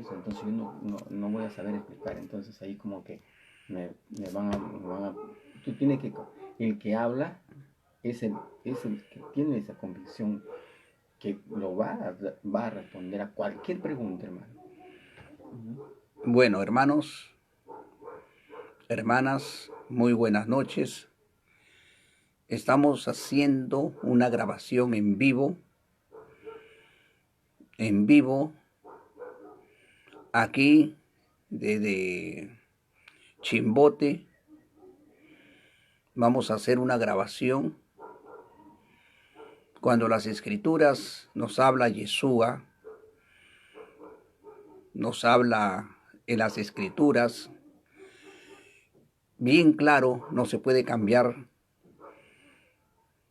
eso, entonces yo no voy a saber explicar, entonces ahí como que me van a, tú tienes que, el que habla es el que tiene esa convicción que va a responder a cualquier pregunta, hermano. Ujú. Bueno, hermanos, hermanas, muy buenas noches. Estamos haciendo una grabación en vivo, aquí desde Chimbote. Vamos a hacer una grabación cuando las escrituras nos habla Yeshua, nos habla en las escrituras, bien claro, no se puede cambiar,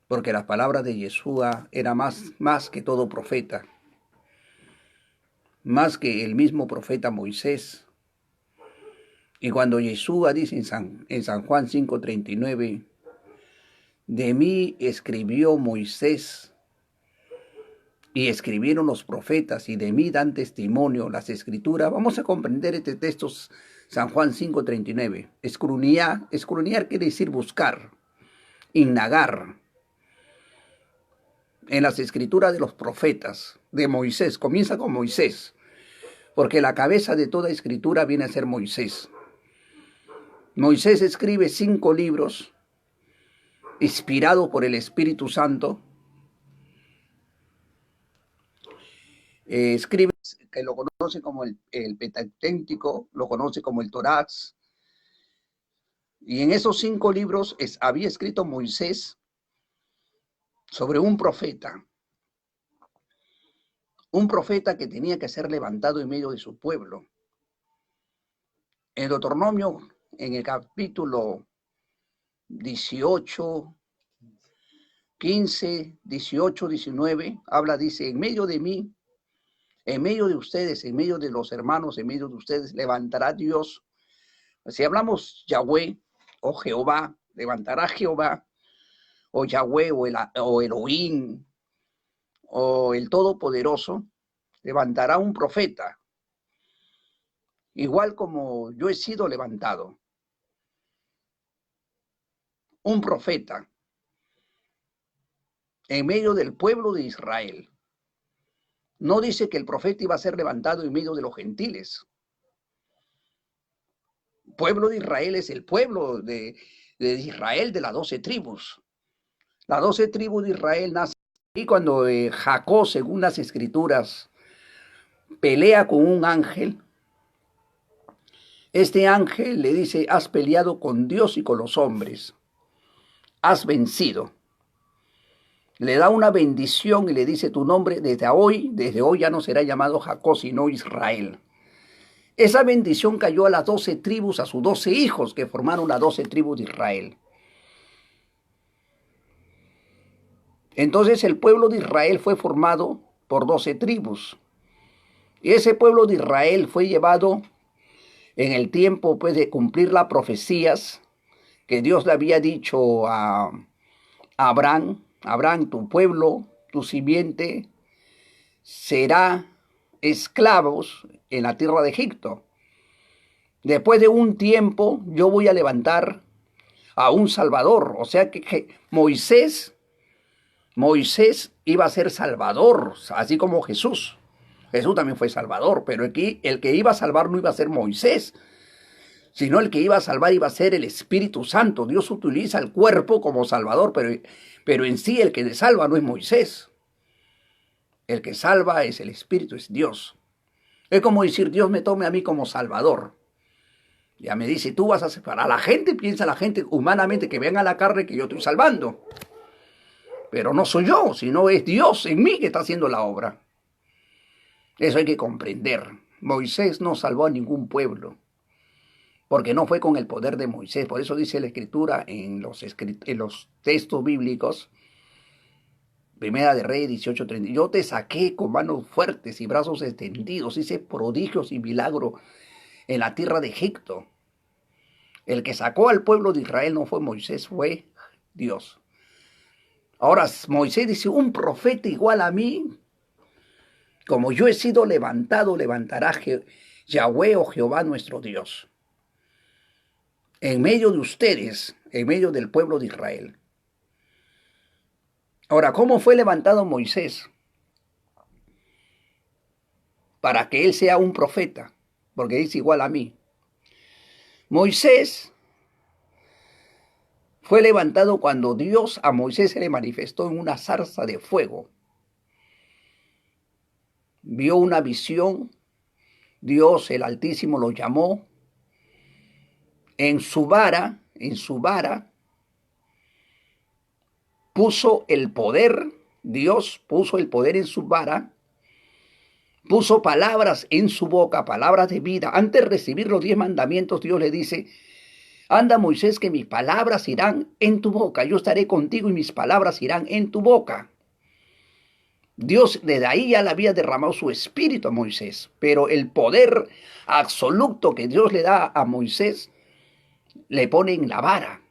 porque las palabras de Yeshua era más que todo profeta, más que el mismo profeta Moisés. Y cuando Yeshua dice en San Juan 5:39, de mí escribió Moisés y escribieron los profetas y de mí dan testimonio las escrituras, vamos a comprender este texto San Juan 5:39. Escudriñar quiere decir buscar, indagar en las escrituras de los profetas, de Moisés. Comienza con Moisés, porque la cabeza de toda escritura viene a ser Moisés. Moisés escribe 5 libros inspirado por el Espíritu Santo. Escribe que lo conoce como el Pentateuco, lo conoce como el Torá. Y en esos 5 libros había escrito Moisés sobre un profeta que tenía que ser levantado en medio de su pueblo. En Deuteronomio, en el capítulo 18, 15, 18, 19, dice, en medio de mí, en medio de ustedes, en medio de los hermanos, en medio de ustedes, levantará Dios. Si hablamos Yahweh o Jehová, levantará Jehová, o Yahweh, o Elohim, o el Todopoderoso, levantará un profeta, igual como yo he sido levantado. Un profeta en medio del pueblo de Israel. No dice que el profeta iba a ser levantado en medio de los gentiles. El pueblo de Israel es el pueblo de Israel, de las 12 tribus. Las 12 tribus de Israel nacen. Y cuando Jacob, según las escrituras, pelea con un ángel, este ángel le dice, has peleado con Dios y con los hombres, has vencido. Le da una bendición y le dice, tu nombre desde hoy ya no será llamado Jacob, sino Israel. Esa bendición cayó a las 12 tribus, a sus 12 hijos que formaron las 12 tribus de Israel. Entonces el pueblo de Israel fue formado por 12 tribus. Y ese pueblo de Israel fue llevado en el tiempo pues, de cumplir las profecías que Dios le había dicho a Abraham. Abraham, tu pueblo, tu simiente, será esclavos en la tierra de Egipto. Después de un tiempo yo voy a levantar a un Salvador. O sea que Moisés iba a ser Salvador, así como Jesús. Jesús también fue Salvador, pero aquí el que iba a salvar no iba a ser Moisés, sino el que iba a salvar iba a ser el Espíritu Santo. Dios utiliza el cuerpo como Salvador, pero en sí el que salva no es Moisés. El que salva es el Espíritu, es Dios. Es como decir, Dios me tome a mí como Salvador. Ya me dice, tú vas a separar. La gente piensa, la gente humanamente que venga a la carne que yo estoy salvando. Pero no soy yo, sino es Dios en mí que está haciendo la obra. Eso hay que comprender. Moisés no salvó a ningún pueblo, porque no fue con el poder de Moisés. Por eso dice la Escritura en los textos bíblicos, Primera de Reyes 18:30, yo te saqué con manos fuertes y brazos extendidos, hice prodigios y milagros en la tierra de Egipto. El que sacó al pueblo de Israel no fue Moisés, fue Dios. Ahora Moisés dice, un profeta igual a mí, Como yo he sido levantado, levantará Yahweh o Jehová nuestro Dios. En medio de ustedes, en medio del pueblo de Israel. Ahora, ¿cómo fue levantado Moisés? Para que él sea un profeta, porque es igual a mí. Moisés fue levantado cuando Dios a Moisés se le manifestó en una zarza de fuego. Vio una visión, Dios el Altísimo lo llamó. En su vara, puso el poder, Dios puso el poder en su vara, puso palabras en su boca, palabras de vida. Antes de recibir los 10 mandamientos, Dios le dice: anda, Moisés, que mis palabras irán en tu boca. Yo estaré contigo y mis palabras irán en tu boca. Dios desde ahí ya le había derramado su espíritu a Moisés, pero el poder absoluto que Dios le da a Moisés le pone en la vara.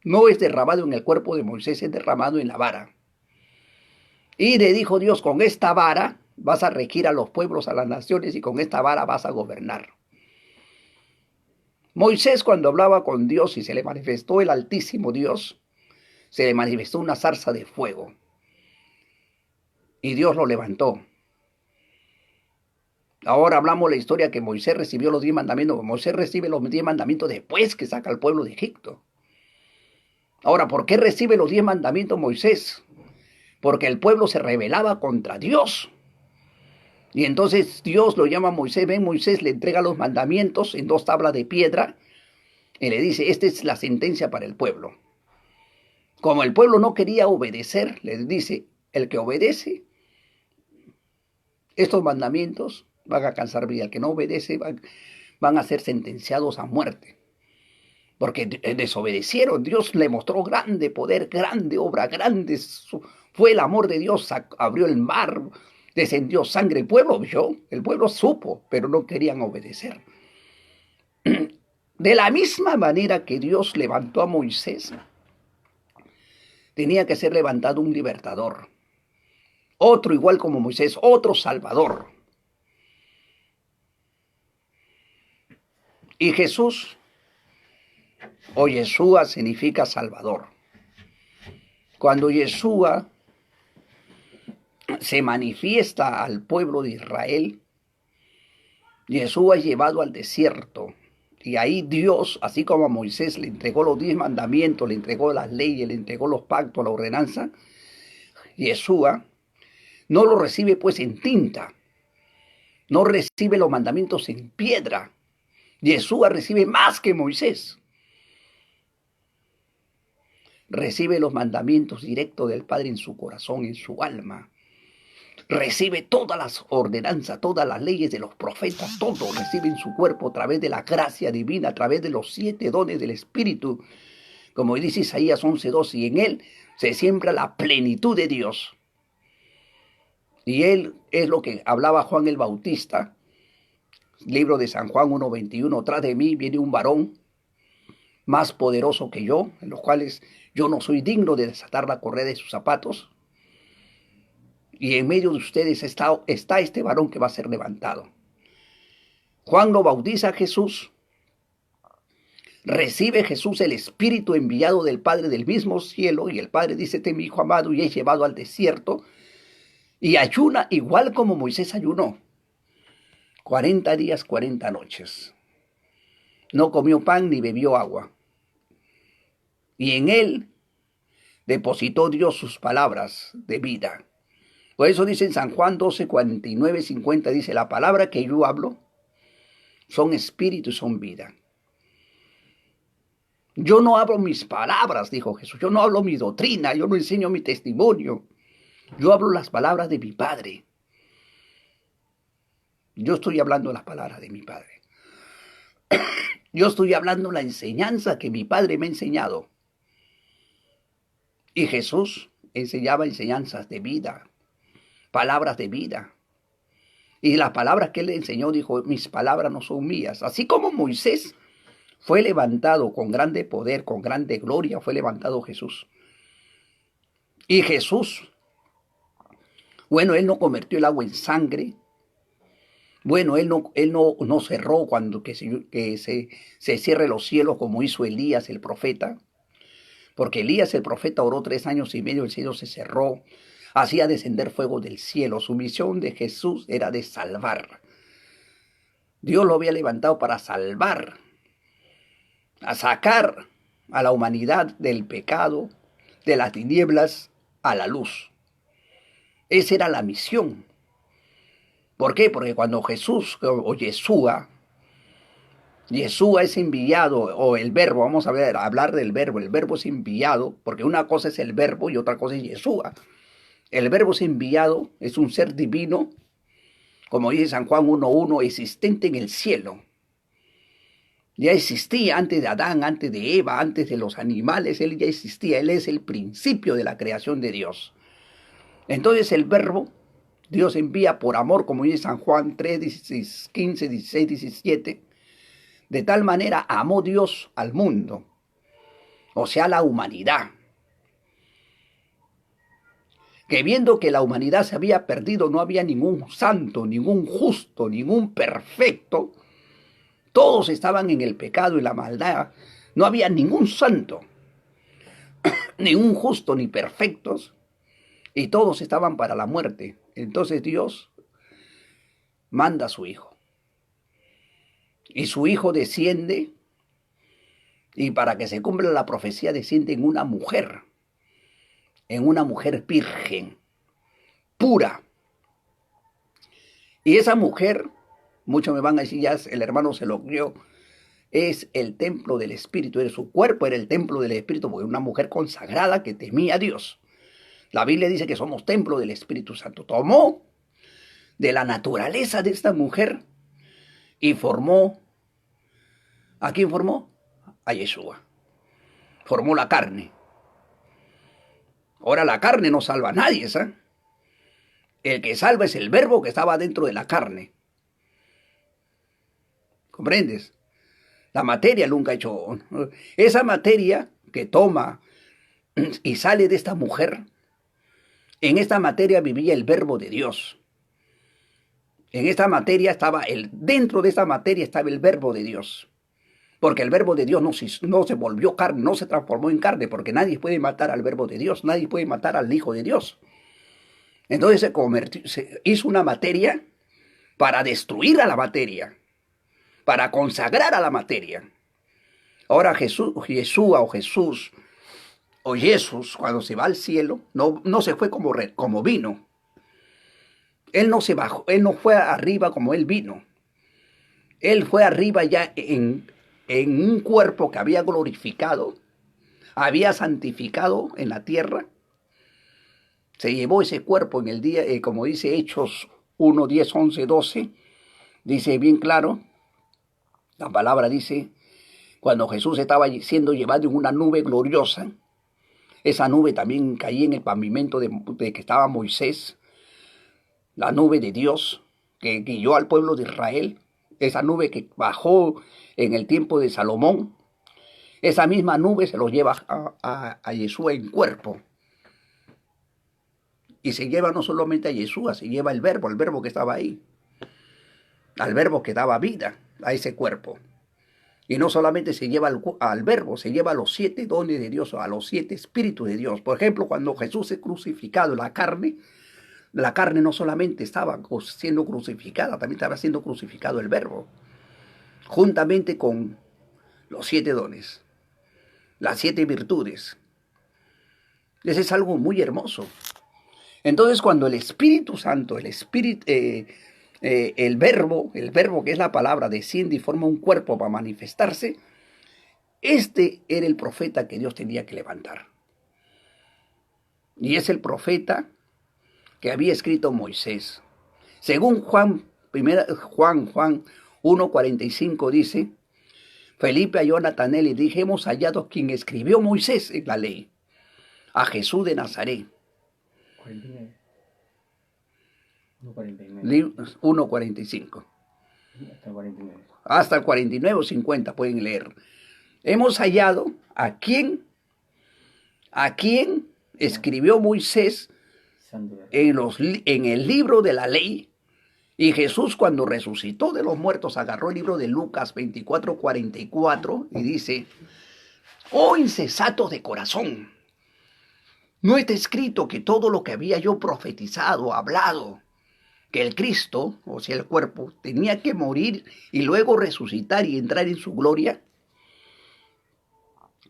No es derramado en el cuerpo de Moisés, es derramado en la vara. Y le dijo Dios: con esta vara vas a regir a los pueblos, a las naciones, y con esta vara vas a gobernar. Moisés, cuando hablaba con Dios y se le manifestó el Altísimo Dios, se le manifestó una zarza de fuego. Y Dios lo levantó. Ahora hablamos la historia que Moisés recibió los 10 mandamientos. Moisés recibe los 10 mandamientos después que saca al pueblo de Egipto. Ahora, ¿por qué recibe los 10 mandamientos Moisés? Porque el pueblo se rebelaba contra Dios. Y entonces Dios lo llama a Moisés. Ven, Moisés, le entrega los mandamientos en 2 tablas de piedra. Y le dice: esta es la sentencia para el pueblo. Como el pueblo no quería obedecer, les dice: el que obedece estos mandamientos van a alcanzar vida. El que no obedece van a ser sentenciados a muerte. Porque desobedecieron. Dios le mostró grande poder, grande obra, grande fue el amor de Dios. Abrió el mar, descendió sangre. El pueblo vio, el pueblo supo, pero no querían obedecer. De la misma manera que Dios levantó a Moisés, tenía que ser levantado un libertador. Otro igual como Moisés, otro salvador. Y Jesús o Yeshua significa salvador. Cuando Yeshua se manifiesta al pueblo de Israel, Yeshua es llevado al desierto. Y ahí Dios, así como a Moisés le entregó los 10 mandamientos, le entregó las leyes, le entregó los pactos, la ordenanza, Yeshua no lo recibe pues en tinta, no recibe los mandamientos en piedra. Yeshua recibe más que Moisés. Recibe los mandamientos directos del Padre en su corazón, en su alma. Recibe todas las ordenanzas, todas las leyes de los profetas, todo recibe en su cuerpo a través de la gracia divina, a través de los 7 dones del Espíritu. Como dice Isaías 11:2, y en él se siembra la plenitud de Dios. Y él es lo que hablaba Juan el Bautista, libro de San Juan 1:21, tras de mí viene un varón más poderoso que yo, en los cuales yo no soy digno de desatar la correa de sus zapatos. Y en medio de ustedes está este varón que va a ser levantado. Juan lo bautiza a Jesús. Recibe Jesús el Espíritu enviado del Padre del mismo cielo. Y el Padre dice: este es mi Hijo amado, y es llevado al desierto. Y ayuna igual como Moisés ayunó. 40 días, 40 noches. No comió pan ni bebió agua. Y en él depositó Dios sus palabras de vida. Por eso dice en San Juan 12, 49, 50, dice: la palabra que yo hablo son espíritu y son vida. Yo no hablo mis palabras, dijo Jesús. Yo no hablo mi doctrina, yo no enseño mi testimonio. Yo hablo las palabras de mi Padre. Yo estoy hablando las palabras de mi Padre. Yo estoy hablando la enseñanza que mi Padre me ha enseñado. Y Jesús enseñaba enseñanzas de vida, palabras de vida. Y las palabras que él le enseñó, dijo: mis palabras no son mías. Así como Moisés fue levantado con grande poder, con grande gloria, fue levantado Jesús. Y Jesús Bueno, Él no convirtió el agua en sangre. Bueno, Él no cerró cuando se cierre los cielos como hizo Elías el profeta. Porque Elías el profeta oró 3 años y medio, el cielo se cerró, hacía descender fuego del cielo. Su misión de Jesús era de salvar. Dios lo había levantado para salvar, a sacar a la humanidad del pecado, de las tinieblas, a la luz. Esa era la misión. ¿Por qué? Porque cuando Jesús o Yeshua es enviado, o el verbo, vamos a hablar del verbo, el verbo es enviado, porque una cosa es el verbo y otra cosa es Yeshua. El verbo es enviado, es un ser divino, como dice San Juan 1:1, existente en el cielo. Ya existía antes de Adán, antes de Eva, antes de los animales, Él ya existía, Él es el principio de la creación de Dios. Entonces el verbo, Dios envía por amor, como dice San Juan 3, 15, 16, 17, de tal manera amó Dios al mundo, o sea, la humanidad, que viendo que la humanidad se había perdido, no había ningún santo, ningún justo, ningún perfecto, todos estaban en el pecado y la maldad, no había ningún santo, ningún justo ni perfectos, y todos estaban para la muerte. Entonces Dios manda a su Hijo. Y su Hijo desciende, y para que se cumpla la profecía desciende en una mujer virgen, pura. Y esa mujer, muchos me van a decir, ya el hermano se lo crió, es el templo del Espíritu, su cuerpo era el templo del Espíritu, porque era una mujer consagrada que temía a Dios. La Biblia dice que somos templo del Espíritu Santo. Tomó de la naturaleza de esta mujer y formó, ¿a quién formó? A Yeshua. Formó la carne. Ahora la carne no salva a nadie, ¿sabes? El que salva es el verbo que estaba dentro de la carne. ¿Comprendes? La materia nunca ha hecho. Esa materia que toma y sale de esta mujer, en esta materia vivía el verbo de Dios. En esta materia dentro de esta materia estaba el verbo de Dios. Porque el verbo de Dios no se volvió carne, no se transformó en carne, porque nadie puede matar al verbo de Dios, nadie puede matar al Hijo de Dios. Entonces se hizo una materia para destruir a la materia, para consagrar a la materia. Ahora Yeshua o Jesús, cuando se va al cielo, no se fue como vino. Él no se bajó, Él no fue arriba como Él vino. Él fue arriba ya en un cuerpo que había glorificado, había santificado en la tierra. Se llevó ese cuerpo en el día, como dice Hechos 1, 10, 11, 12, dice bien claro, la palabra dice, cuando Jesús estaba siendo llevado en una nube gloriosa, esa nube también caía en el pavimento de que estaba Moisés, la nube de Dios que guió al pueblo de Israel, esa nube que bajó en el tiempo de Salomón, esa misma nube se lo lleva a Yeshua en cuerpo. Y se lleva no solamente a Yeshua, se lleva el verbo que estaba ahí, al verbo que daba vida a ese cuerpo. Y no solamente se lleva al verbo, se lleva a los 7 dones de Dios, a los 7 espíritus de Dios. Por ejemplo, cuando Jesús es crucificado, la carne no solamente estaba siendo crucificada, también estaba siendo crucificado el verbo, juntamente con los 7 dones, las 7 virtudes. Eso es algo muy hermoso. Entonces, cuando el Espíritu Santo, el verbo que es la palabra, desciende y forma un cuerpo para manifestarse, este era el profeta que Dios tenía que levantar. Y es el profeta que había escrito Moisés. Según Juan 1:45 dice, Felipe halló a Natanael y dije, hemos hallado quien escribió Moisés en la ley, a Jesús de Nazaret. 1:45. Hasta el 49 o 50 pueden leer. Hemos hallado a quien escribió Moisés en el libro de la ley. Y Jesús, cuando resucitó de los muertos, agarró el libro de Lucas 24:44 y dice: oh insensatos de corazón, ¿no está escrito que todo lo que había yo profetizado, hablado, que el Cristo, o sea el cuerpo, tenía que morir y luego resucitar y entrar en su gloria?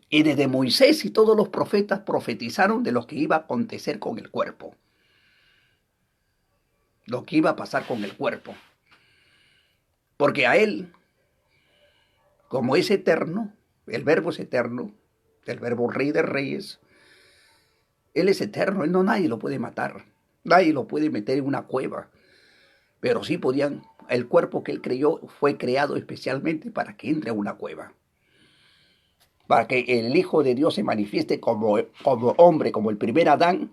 Y desde Moisés y todos los profetas profetizaron de lo que iba a acontecer con el cuerpo, lo que iba a pasar con el cuerpo. Porque a él, como es eterno, el verbo es eterno, el verbo rey de reyes, él es eterno, él no, nadie lo puede matar, nadie lo puede meter en una cueva, pero sí podían, el cuerpo que él creyó fue creado especialmente para que entre a una cueva, para que el Hijo de Dios se manifieste como hombre, como el primer Adán,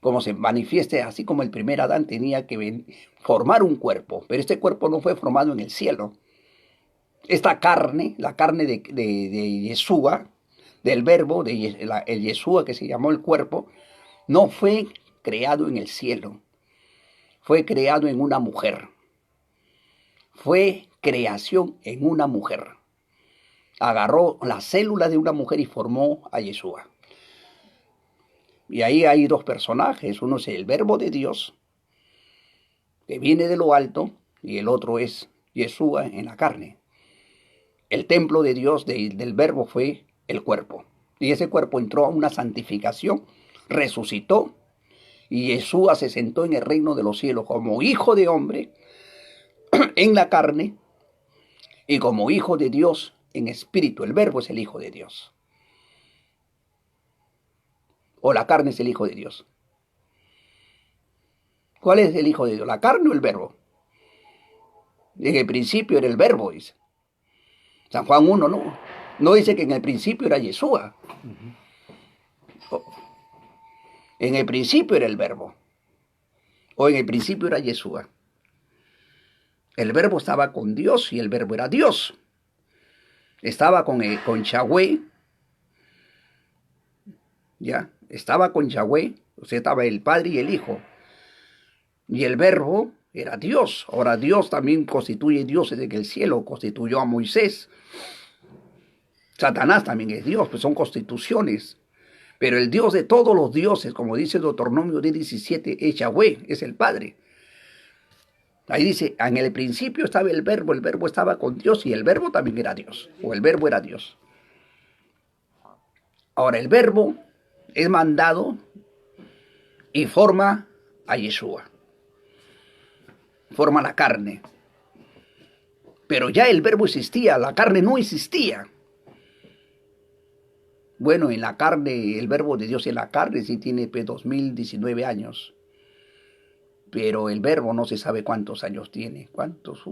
como se manifieste, así como el primer Adán tenía que formar un cuerpo, pero este cuerpo no fue formado en el cielo. Esta carne, la carne de Yeshua, del verbo, el Yeshua que se llamó el cuerpo, no fue creado en el cielo, fue creado en una mujer. Fue creación en una mujer. Agarró la célula de una mujer y formó a Yeshua. Y ahí hay dos personajes, uno es el verbo de Dios, que viene de lo alto, y el otro es Yeshua en la carne. El templo de Dios del verbo fue el cuerpo. Y ese cuerpo entró a una santificación, resucitó, y Yeshua se sentó en el reino de los cielos como hijo de hombre en la carne y como hijo de Dios en espíritu. El verbo es el hijo de Dios. O la carne es el hijo de Dios. ¿Cuál es el hijo de Dios? ¿La carne o el verbo? En el principio era el verbo, dice. San Juan 1 no dice que en el principio era Yeshua. En el principio era el verbo. O en el principio era Yeshua. El verbo estaba con Dios y el verbo era Dios. Estaba con Yahweh. ¿Ya? Estaba con Yahweh. O sea, estaba el Padre y el Hijo. Y el verbo era Dios. Ahora Dios también constituye dioses en el cielo. Constituyó a Moisés. Satanás también es Dios, pues son constituciones. Pero el Dios de todos los dioses, como dice Deuteronomio 10:17, es Yahweh, es el Padre. Ahí dice, en el principio estaba el verbo estaba con Dios y el verbo también era Dios, o el verbo era Dios. Ahora el verbo es mandado y forma a Yeshua. Forma la carne. Pero ya el verbo existía, la carne no existía. Bueno, en la carne, el verbo de Dios en la carne sí tiene 2019 años. Pero el verbo no se sabe cuántos años tiene, cuántos.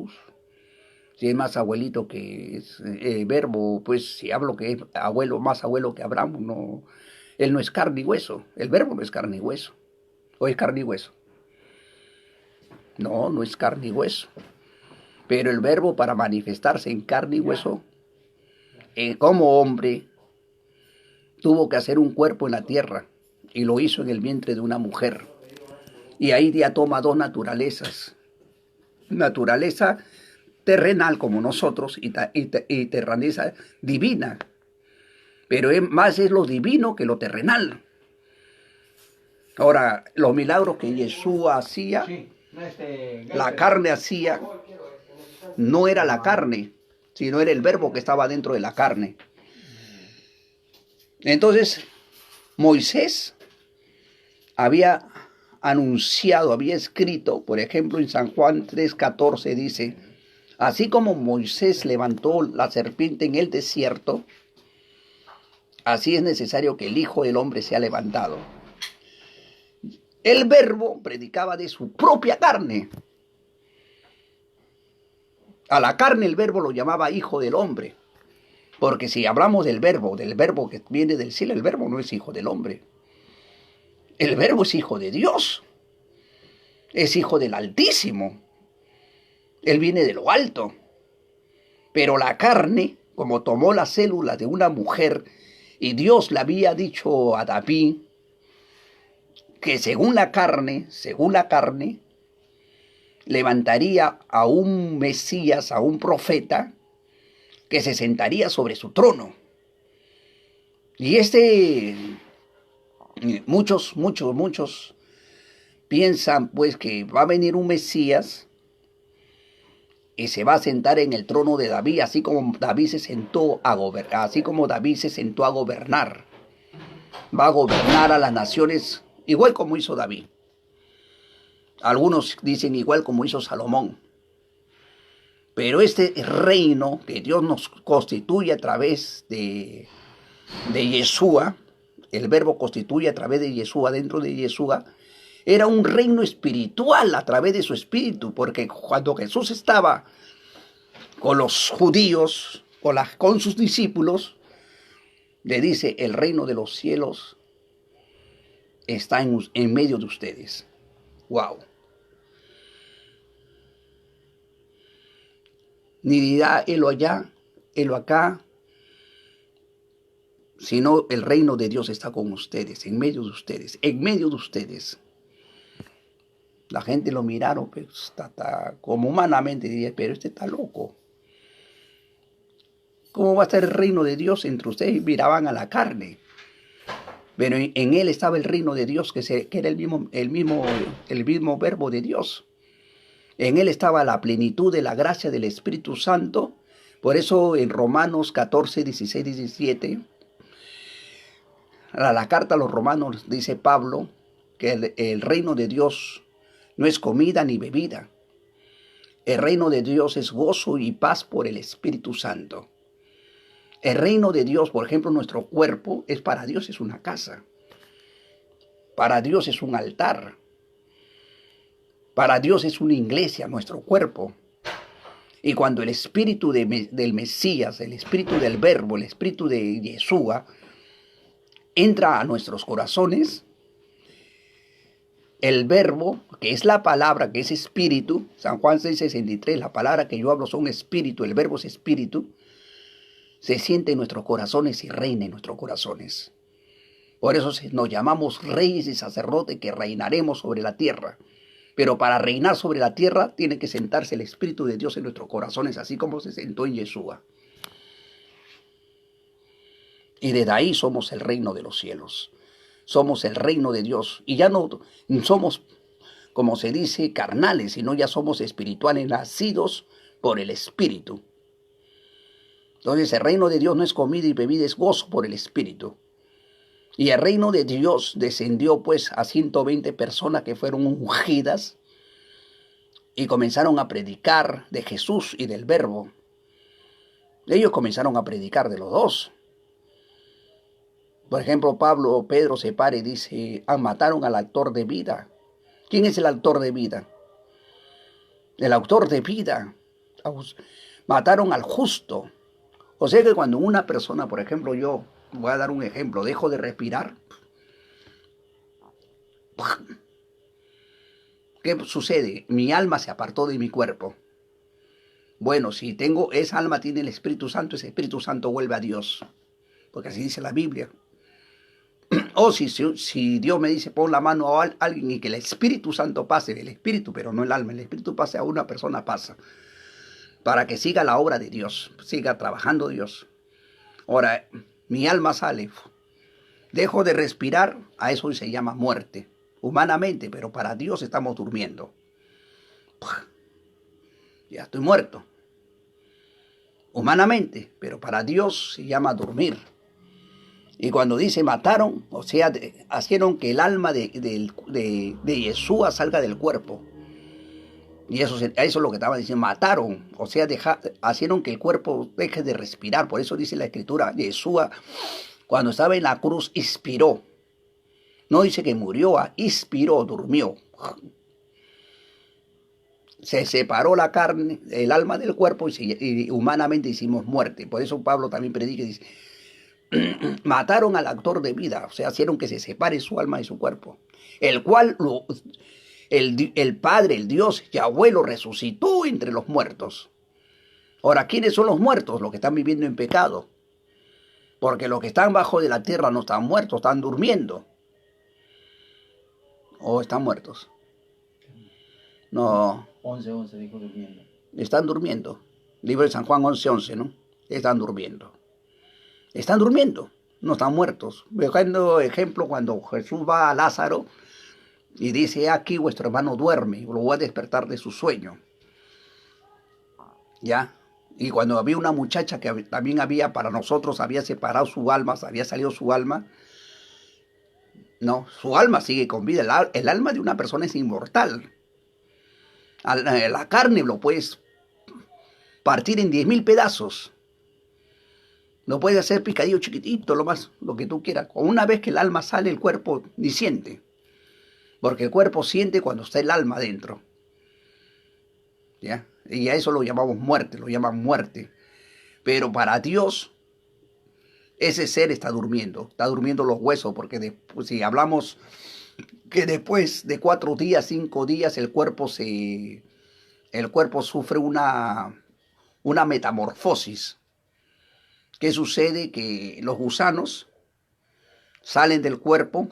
Si es más abuelito que es verbo, pues si hablo que es abuelo, más abuelo que Abraham, no, él no es carne y hueso. El verbo no es carne y hueso. ¿O es carne y hueso? No, no es carne y hueso. Pero el verbo para manifestarse en carne y hueso, como hombre, tuvo que hacer un cuerpo en la tierra y lo hizo en el vientre de una mujer. Y ahí ya toma dos naturalezas. Naturaleza terrenal como nosotros y terrenaleza divina. Pero más es lo divino que lo terrenal. Ahora, los milagros que Yeshua hacía, la carne hacía, no era la carne, sino era el verbo que estaba dentro de la carne. Entonces, Moisés había anunciado, había escrito, por ejemplo, en San Juan 3:14 dice, así como Moisés levantó la serpiente en el desierto, así es necesario que el Hijo del Hombre sea levantado. El verbo predicaba de su propia carne. A la carne el verbo lo llamaba Hijo del Hombre. Porque si hablamos del verbo que viene del cielo, el verbo no es hijo del hombre. El verbo es hijo de Dios. Es hijo del Altísimo. Él viene de lo alto. Pero la carne, como tomó las células de una mujer, y Dios le había dicho a David, que según la carne, levantaría a un Mesías, a un profeta, que se sentaría sobre su trono. Y muchos piensan pues que va a venir un Mesías y se va a sentar en el trono de David, así como David se sentó a gobernar. Va a gobernar a las naciones igual como hizo David. Algunos dicen igual como hizo Salomón. Pero este reino que Dios nos constituye a través de Yeshua, el verbo constituye a través de Yeshua, dentro de Yeshua, era un reino espiritual a través de su espíritu, porque cuando Jesús estaba con los judíos, con sus discípulos, le dice, el reino de los cielos está en medio de ustedes. ¡Wow! Ni dirá helo allá, helo acá, sino el reino de Dios está con ustedes, en medio de ustedes, en medio de ustedes. La gente lo miraron, pues, como humanamente diría, pero este está loco. ¿Cómo va a estar el reino de Dios entre ustedes? Y miraban a la carne. Pero en él estaba el reino de Dios, que era el mismo verbo de Dios. En él estaba la plenitud de la gracia del Espíritu Santo. Por eso en Romanos 14, 16, 17, la carta a los romanos dice Pablo que el reino de Dios no es comida ni bebida. El reino de Dios es gozo y paz por el Espíritu Santo. El reino de Dios, por ejemplo, nuestro cuerpo, para Dios es una casa. Para Dios es un altar. Para Dios es una iglesia, nuestro cuerpo. Y cuando el espíritu del Mesías, el espíritu del Verbo, el espíritu de Yeshua, entra a nuestros corazones, el Verbo, que es la palabra, que es espíritu, San Juan 6:63, la palabra que yo hablo son espíritu, el Verbo es espíritu, se siente en nuestros corazones y reina en nuestros corazones. Por eso nos llamamos reyes y sacerdotes que reinaremos sobre la tierra. Pero para reinar sobre la tierra tiene que sentarse el Espíritu de Dios en nuestros corazones, así como se sentó en Yeshua. Y desde ahí somos el reino de los cielos. Somos el reino de Dios. Y ya no somos, como se dice, carnales, sino ya somos espirituales, nacidos por el Espíritu. Entonces el reino de Dios no es comida y bebida, es gozo por el Espíritu. Y el reino de Dios descendió pues a 120 personas que fueron ungidas y comenzaron a predicar de Jesús y del Verbo. Ellos comenzaron a predicar de los dos. Por ejemplo, Pedro se para y dice, mataron al autor de vida. ¿Quién es el autor de vida? El autor de vida. Mataron al justo. O sea que cuando una persona, por ejemplo, yo voy a dar un ejemplo, dejo de respirar, ¿qué sucede? Mi alma se apartó de mi cuerpo. Bueno, si esa alma tiene el Espíritu Santo, ese Espíritu Santo vuelve a Dios, porque así dice la Biblia. O si Dios me dice, pon la mano a alguien y que el Espíritu Santo pase, el Espíritu, pero no el alma, el Espíritu pase a una persona, pasa, para que siga la obra de Dios, siga trabajando Dios. Ahora, mi alma sale, dejo de respirar, a eso se llama muerte, humanamente, pero para Dios estamos durmiendo. Ya estoy muerto, humanamente, pero para Dios se llama dormir. Y cuando dice mataron, o sea, hicieron que el alma de Yeshua salga del cuerpo. Y eso es lo que estaba diciendo, mataron, o sea, hicieron que el cuerpo deje de respirar. Por eso dice la Escritura, Yeshua, cuando estaba en la cruz, inspiró. No dice que murió, inspiró, durmió. Se separó la carne, el alma del cuerpo y humanamente hicimos muerte. Por eso Pablo también predica y dice, mataron al autor de vida, o sea, hicieron que se separe su alma y su cuerpo, el cual el Padre, el Dios, Yahweh, lo resucitó entre los muertos. Ahora, ¿quiénes son los muertos? Los que están viviendo en pecado. Porque los que están bajo de la tierra no están muertos, están durmiendo. ¿O están muertos? No, 11:11 dijo durmiendo. están durmiendo. Libro de San Juan 11:11, ¿no? Están durmiendo. Están durmiendo, no están muertos. Dejando ejemplo cuando Jesús va a Lázaro y dice, aquí vuestro hermano duerme, lo voy a despertar de su sueño. ¿Ya? Y cuando había una muchacha que también había, para nosotros, había separado su alma, había salido su alma, no, su alma sigue con vida. El alma de una persona es inmortal. La carne lo puedes partir en 10.000 pedazos. Lo puedes hacer picadillo chiquitito, lo que tú quieras. Una vez que el alma sale, el cuerpo ni siente. Porque el cuerpo siente cuando está el alma dentro. ¿Ya? Y a eso lo llamamos muerte, lo llaman muerte. Pero para Dios, ese ser está durmiendo los huesos, porque si hablamos que después de 4 días, 5 días, el cuerpo sufre una metamorfosis. ¿Qué sucede? Que los gusanos salen del cuerpo,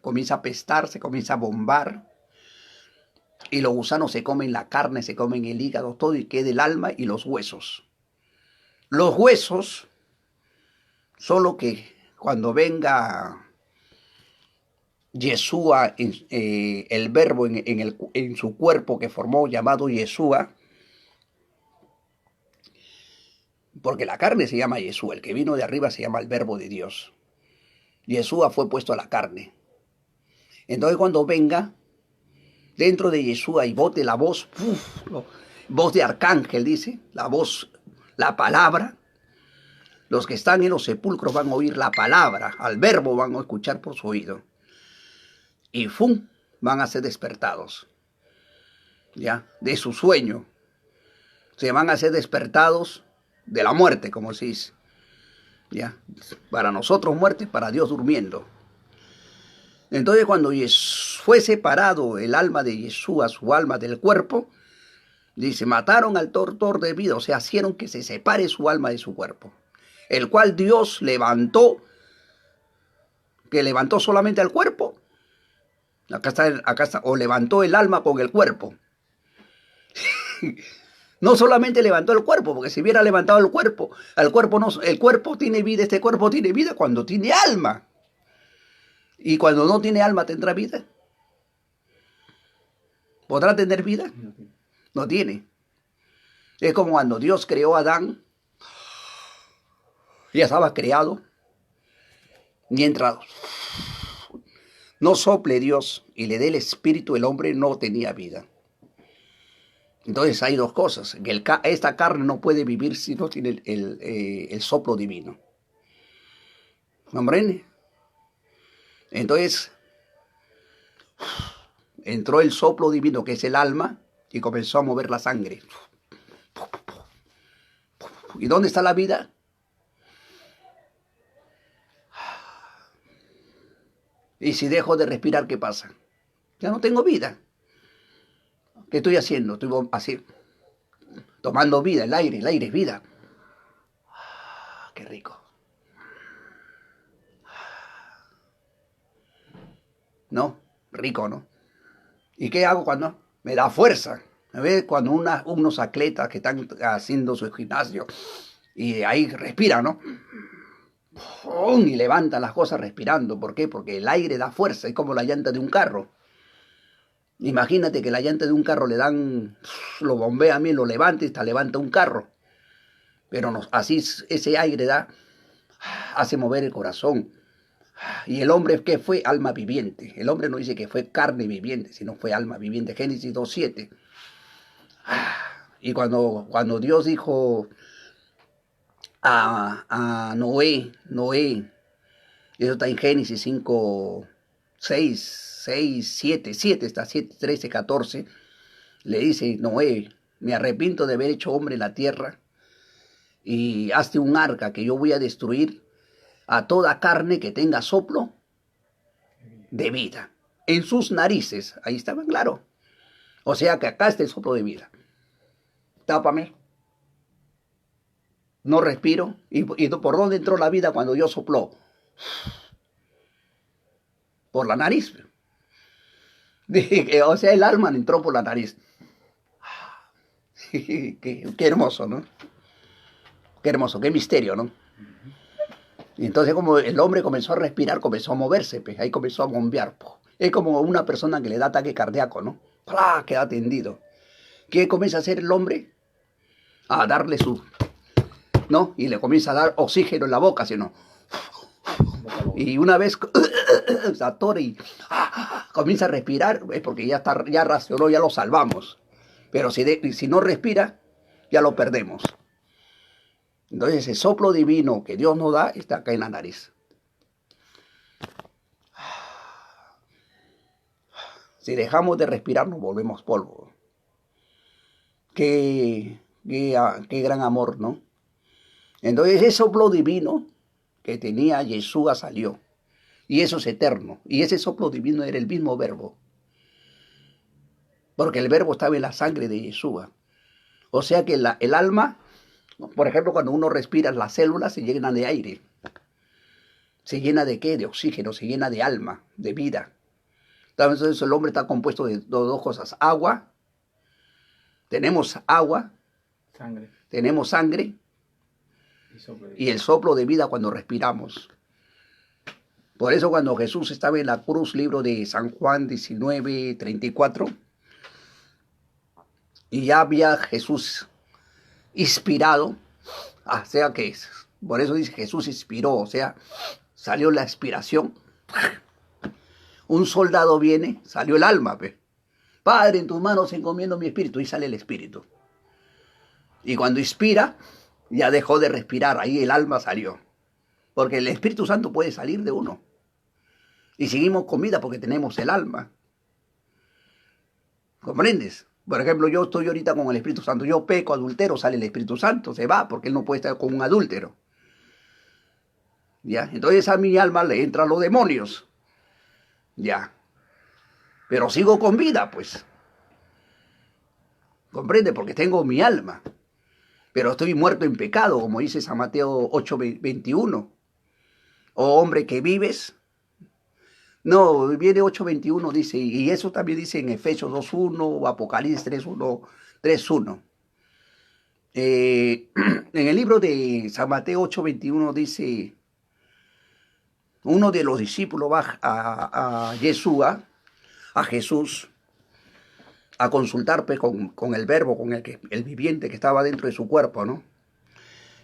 comienza a apestar, se comienza a bombar, y los gusanos se comen la carne, se comen el hígado, todo, y queda el alma y los huesos. Los huesos, solo que cuando venga Yeshua, el verbo en su cuerpo que formó, llamado Yeshua, porque la carne se llama Yeshua, el que vino de arriba se llama el verbo de Dios. Yeshua fue puesto a la carne. Entonces cuando venga, dentro de Yeshua y bote la voz, voz de arcángel, dice, la voz, la palabra, los que están en los sepulcros van a oír la palabra, al verbo van a escuchar por su oído. Y ¡fum! Van a ser despertados, ¿ya? De su sueño. Se van a ser despertados de la muerte, como se dice. ¿Ya? Para nosotros muerte, para Dios durmiendo. Entonces cuando fue separado el alma de Yeshua, su alma del cuerpo, dice, mataron al tortor de vida, o sea, hicieron que se separe su alma de su cuerpo, el cual Dios levantó, que levantó solamente al cuerpo. Acá está, o levantó el alma con el cuerpo. No solamente levantó el cuerpo, porque si hubiera levantado el cuerpo no, el cuerpo tiene vida, este cuerpo tiene vida cuando tiene alma. Y cuando no tiene alma, ¿tendrá vida? ¿Podrá tener vida? No tiene. Es como cuando Dios creó a Adán, ya estaba creado, mientras no sople Dios y le dé el espíritu, el hombre no tenía vida. Entonces hay dos cosas, que esta carne no puede vivir si no tiene el soplo divino. ¿Comprende? Entonces entró el soplo divino, que es el alma, y comenzó a mover la sangre. ¿Y dónde está la vida? Y si dejo de respirar, ¿qué pasa? Ya no tengo vida. ¿Qué estoy haciendo? Estoy así, tomando vida, el aire es vida. Qué rico. ¿No? Rico, ¿no? ¿Y qué hago cuando? Me da fuerza. A ver, cuando unos atletas que están haciendo su gimnasio y ahí respiran, ¿no? Y levantan las cosas respirando. ¿Por qué? Porque el aire da fuerza, es como la llanta de un carro. Imagínate que la llanta de un carro lo bombea bien, lo levanta y hasta levanta un carro. Pero así ese aire hace mover el corazón. Y el hombre, ¿qué fue? Alma viviente. El hombre no dice que fue carne viviente, sino fue alma viviente. Génesis 2:7. Y cuando Dios dijo a Noé, eso está en Génesis 5, 7 está 7, 13, 14, le dice Noé, me arrepiento de haber hecho hombre en la tierra y hazte un arca que yo voy a destruir a toda carne que tenga soplo de vida. En sus narices, ahí estaba claro. O sea que acá está el soplo de vida. Tápame. No respiro. ¿Y por dónde entró la vida cuando Dios sopló? Por la nariz. O sea, el alma le entró por la nariz. Qué hermoso, ¿no? Qué hermoso, qué misterio, ¿no? Y entonces como el hombre comenzó a respirar, comenzó a moverse, pues, ahí comenzó a bombear. Po. Es como una persona que le da ataque cardíaco, ¿no? ¡Plah! Queda tendido. ¿Qué comienza a hacer el hombre? A darle su... ¿no? Y le comienza a dar oxígeno en la boca, ¿sí o no? Y una vez se atora y comienza a respirar, es porque ya está, ya racionó, ya lo salvamos. Pero si no respira, ya lo perdemos. Entonces ese soplo divino que Dios nos da está acá en la nariz. Si dejamos de respirar, nos volvemos polvo. Qué gran amor, ¿no? Entonces ese soplo divino que tenía Yeshua salió. Y eso es eterno. Y ese soplo divino era el mismo verbo. Porque el verbo estaba en la sangre de Yeshua. O sea que el alma, por ejemplo, cuando uno respira, las células se llenan de aire. ¿Se llena de qué? De oxígeno, se llena de alma, de vida. Entonces el hombre está compuesto de dos cosas. Agua, tenemos agua, Sangre tenemos sangre y el soplo de vida cuando respiramos. Por eso cuando Jesús estaba en la cruz, libro de San Juan 19:34, y ya había Jesús inspirado, o sea que, por eso dice Jesús inspiró, o sea, salió la inspiración. Un soldado viene, salió el alma, pe. Padre, en tus manos encomiendo mi espíritu, y sale el espíritu. Y cuando inspira, ya dejó de respirar, ahí el alma salió. Porque el Espíritu Santo puede salir de uno. Y seguimos con vida porque tenemos el alma. ¿Comprendes? Por ejemplo, yo estoy ahorita con el Espíritu Santo. Yo peco, adultero, sale el Espíritu Santo, se va, porque él no puede estar con un adúltero. ¿Ya? Entonces a mi alma le entran los demonios. ¿Ya? Pero sigo con vida, pues. ¿Comprende? Porque tengo mi alma. Pero estoy muerto en pecado, como dice San Mateo 8:21. Oh hombre que vives. No, viene 8:21, dice, y eso también dice en Efesios 2:1 o Apocalipsis 3:1. En el libro de San Mateo 8:21 dice, uno de los discípulos va a Yeshua, a Jesús, a consultar pues, con el verbo, con el viviente que estaba dentro de su cuerpo, ¿no?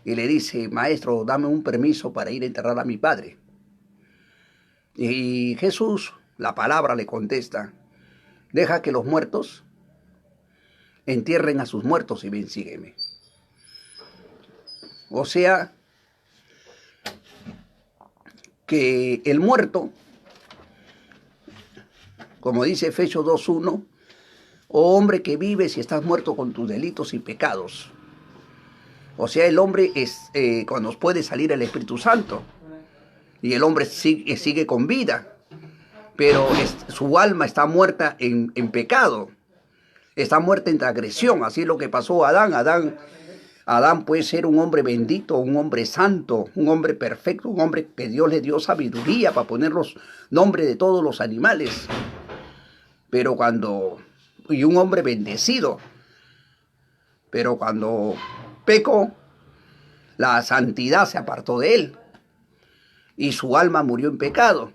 Y le dice, maestro, dame un permiso para ir a enterrar a mi padre. Y Jesús, la palabra le contesta, deja que los muertos entierren a sus muertos y ven, sígueme. O sea, que el muerto, como dice Efesios 2:1, oh hombre que vives y estás muerto con tus delitos y pecados. O sea, el hombre es cuando puede salir el Espíritu Santo y el hombre sigue con vida, pero su alma está muerta en pecado, está muerta en transgresión. Así es lo que pasó a Adán. Adán puede ser un hombre bendito, un hombre santo, un hombre perfecto, un hombre que Dios le dio sabiduría para poner los nombres de todos los animales. Pero y un hombre bendecido, pero cuando pecó, la santidad se apartó de él y su alma murió en pecado.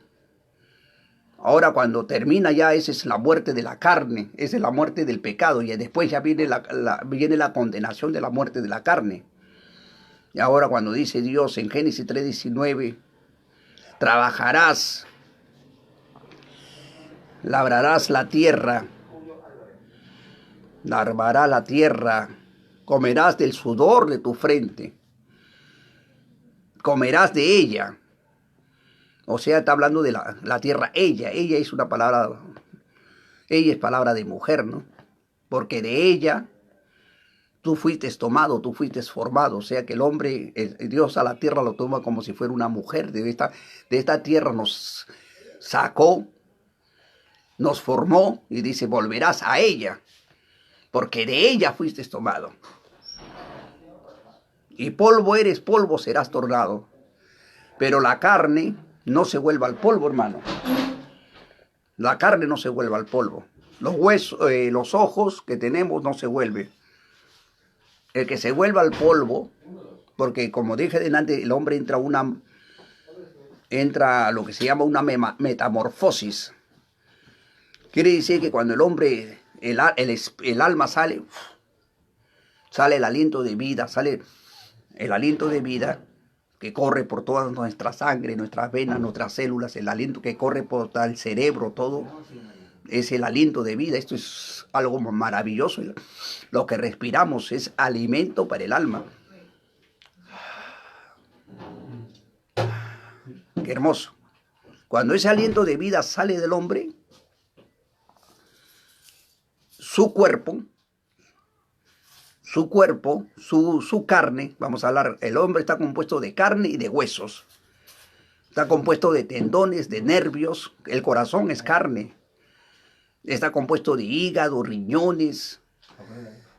Ahora cuando termina ya, esa es la muerte de la carne, esa es la muerte del pecado, y después ya viene la condenación de la muerte de la carne. Y ahora cuando dice Dios en Génesis 3:19, trabajarás, labrarás la tierra, larvarás la tierra, comerás del sudor de tu frente, comerás de ella. O sea, está hablando de la tierra, ella es una palabra, ella es palabra de mujer, ¿no? Porque de ella tú fuiste tomado, tú fuiste formado. O sea que el hombre, Dios a la tierra lo toma como si fuera una mujer. De esta tierra nos sacó, nos formó y dice, volverás a ella, porque de ella fuiste tomado. Y polvo eres, polvo serás tornado. Pero la carne no se vuelva al polvo, hermano. La carne no se vuelve al polvo. Los huesos, los ojos que tenemos no se vuelven. El que se vuelva al polvo, porque como dije delante, el hombre entra a lo que se llama una metamorfosis. Quiere decir que cuando el hombre, el alma sale, sale el aliento de vida, sale el aliento de vida que corre por toda nuestra sangre, nuestras venas, nuestras células, el aliento que corre por todo el cerebro, todo es el aliento de vida. Esto es algo maravilloso. Lo que respiramos es alimento para el alma. Qué hermoso. Cuando ese aliento de vida sale del hombre, su cuerpo, su carne, vamos a hablar, el hombre está compuesto de carne y de huesos. Está compuesto de tendones, de nervios, el corazón es carne. Está compuesto de hígado, riñones,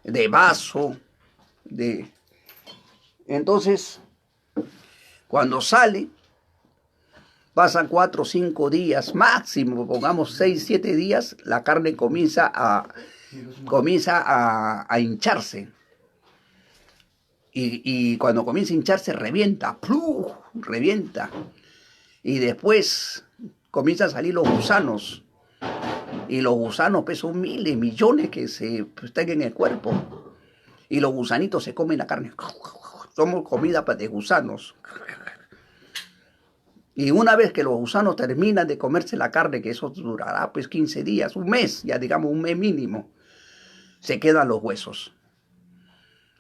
de vaso, de... Entonces, cuando sale, pasan 4 o 5 días, máximo, pongamos 6, 7 días, la carne comienza a hincharse. Y cuando comienza a hincharse, revienta, ¡pluf! Revienta. Y después comienzan a salir los gusanos. Y los gusanos pues, son miles, millones que están en el cuerpo. Y los gusanitos se comen la carne. Somos comida de gusanos. Y una vez que los gusanos terminan de comerse la carne, que eso durará pues 15 días, un mes, ya digamos un mes mínimo, se quedan los huesos.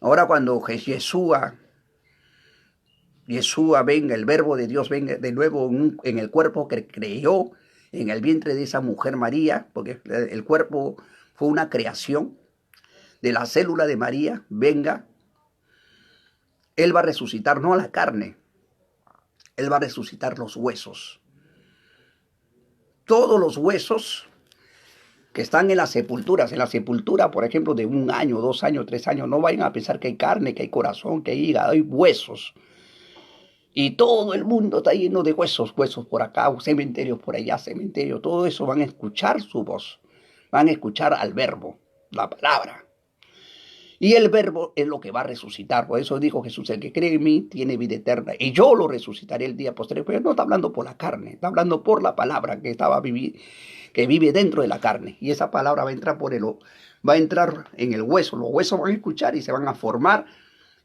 Ahora cuando Yeshua venga, el verbo de Dios venga de nuevo en el cuerpo que creyó en el vientre de esa mujer María, porque el cuerpo fue una creación de la célula de María, venga, Él va a resucitar no a la carne, Él va a resucitar los huesos. Todos los huesos que están en las sepulturas, por ejemplo, de 1 año, 2 años, 3 años, no vayan a pensar que hay carne, que hay corazón, que hay hígado, hay huesos. Y todo el mundo está lleno de huesos, huesos por acá, cementerios por allá, cementerios, todo eso van a escuchar su voz, van a escuchar al verbo, la palabra. Y el verbo es lo que va a resucitar. Por eso dijo Jesús, el que cree en mí tiene vida eterna. Y yo lo resucitaré el día posterior. Pero no está hablando por la carne, está hablando por la palabra que vive dentro de la carne. Y esa palabra va a entrar va a entrar en el hueso. Los huesos van a escuchar y se van a formar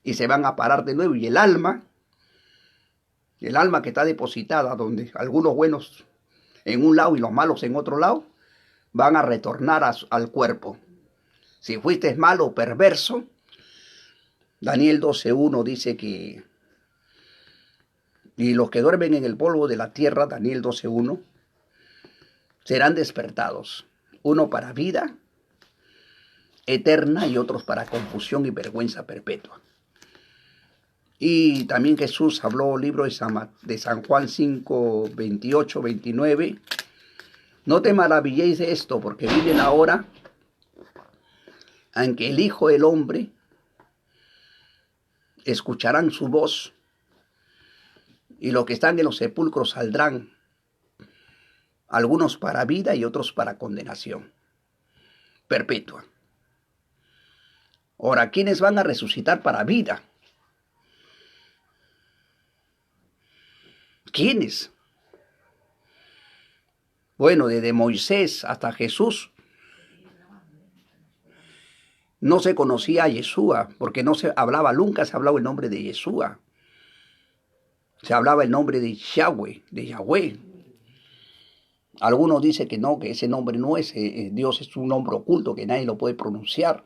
y se van a parar de nuevo. Y el alma que está depositada, donde algunos buenos en un lado y los malos en otro lado, van a retornar al cuerpo. Si fuiste malo o perverso, Daniel 12:1 dice que, y los que duermen en el polvo de la tierra, Daniel 12:1, serán despertados, uno para vida eterna y otros para confusión y vergüenza perpetua. Y también Jesús habló, libro de San Juan 5, 28, 29, no te maravilléis de esto, porque viene la hora en que el Hijo del Hombre escucharán su voz y los que están en los sepulcros saldrán, algunos para vida y otros para condenación perpetua. Ahora, ¿quiénes van a resucitar para vida? ¿Quiénes? Bueno, desde Moisés hasta Jesús no se conocía a Yeshua, porque nunca se hablaba el nombre de Yeshua. Se hablaba el nombre de Yahweh. Algunos dicen que no, que ese nombre no es, Dios es un nombre oculto, que nadie lo puede pronunciar.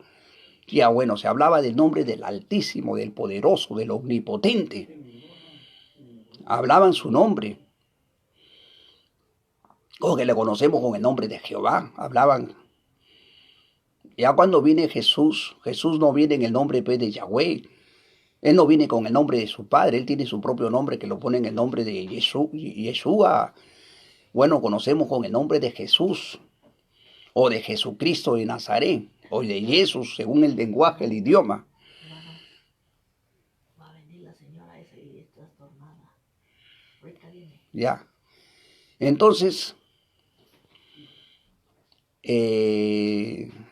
Ya bueno, se hablaba del nombre del Altísimo, del Poderoso, del Omnipotente. Hablaban su nombre. O que le conocemos con el nombre de Jehová. Hablaban. Ya cuando viene Jesús, Jesús no viene en el nombre de Yahweh. Él no viene con el nombre de su padre. Él tiene su propio nombre que lo pone en el nombre de Yeshua. Bueno, conocemos con el nombre de Jesús. O de Jesucristo de Nazaret. O de Jesús, según el lenguaje, el idioma. Va a venir la señora esa y está trastornada. Ahorita viene. Ya. Entonces,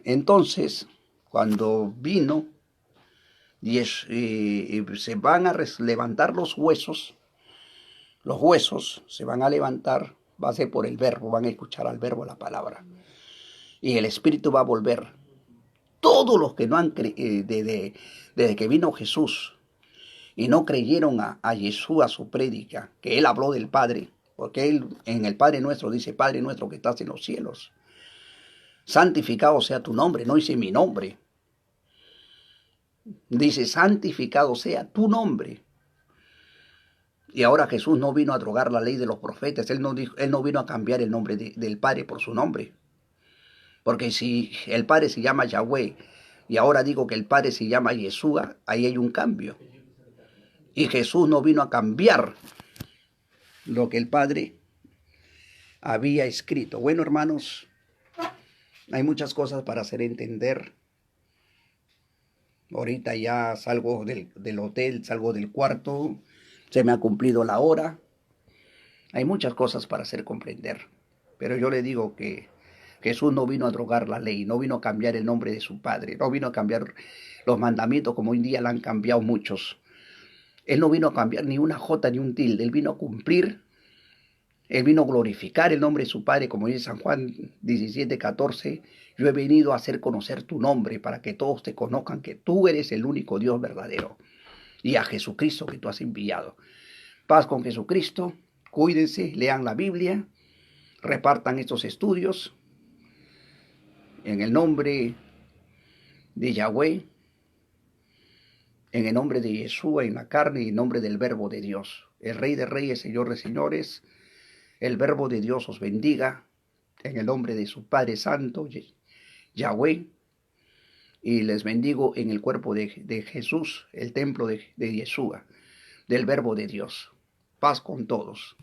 Entonces, cuando vino, se van a levantar los huesos se van a levantar, va a ser por el verbo, van a escuchar al verbo la palabra. Y el Espíritu va a volver. Todos los que no han creído, desde que vino Jesús y no creyeron a Jesús, a su prédica, que Él habló del Padre, porque Él en el Padre Nuestro dice, Padre Nuestro que estás en los cielos, santificado sea tu nombre, no dice mi nombre. Dice, santificado sea tu nombre. Y ahora Jesús no vino a drogar la ley de los profetas, Él no vino a cambiar el nombre del Padre por su nombre. Porque si el Padre se llama Yahweh y ahora digo que el Padre se llama Yeshua, ahí hay un cambio. Y Jesús no vino a cambiar lo que el Padre había escrito. Bueno, hermanos, hay muchas cosas para hacer entender. Ahorita ya salgo del hotel, salgo del cuarto, se me ha cumplido la hora. Hay muchas cosas para hacer comprender. Pero yo le digo que Jesús no vino a drogar la ley, no vino a cambiar el nombre de su Padre, no vino a cambiar los mandamientos como hoy en día la han cambiado muchos. Él no vino a cambiar ni una jota ni un tilde, Él vino a cumplir, Él vino a glorificar el nombre de su Padre, como dice San Juan 17:14. Yo he venido a hacer conocer tu nombre para que todos te conozcan que tú eres el único Dios verdadero y a Jesucristo que tú has enviado. Paz con Jesucristo, cuídense, lean la Biblia, repartan estos estudios en el nombre de Yahweh, en el nombre de Yeshua, en la carne y en nombre del Verbo de Dios. El Rey de Reyes, Señor de Señores, el Verbo de Dios os bendiga, en el nombre de su Padre Santo, Yahweh, y les bendigo en el cuerpo de Jesús, el templo de Yeshua, del Verbo de Dios. Paz con todos.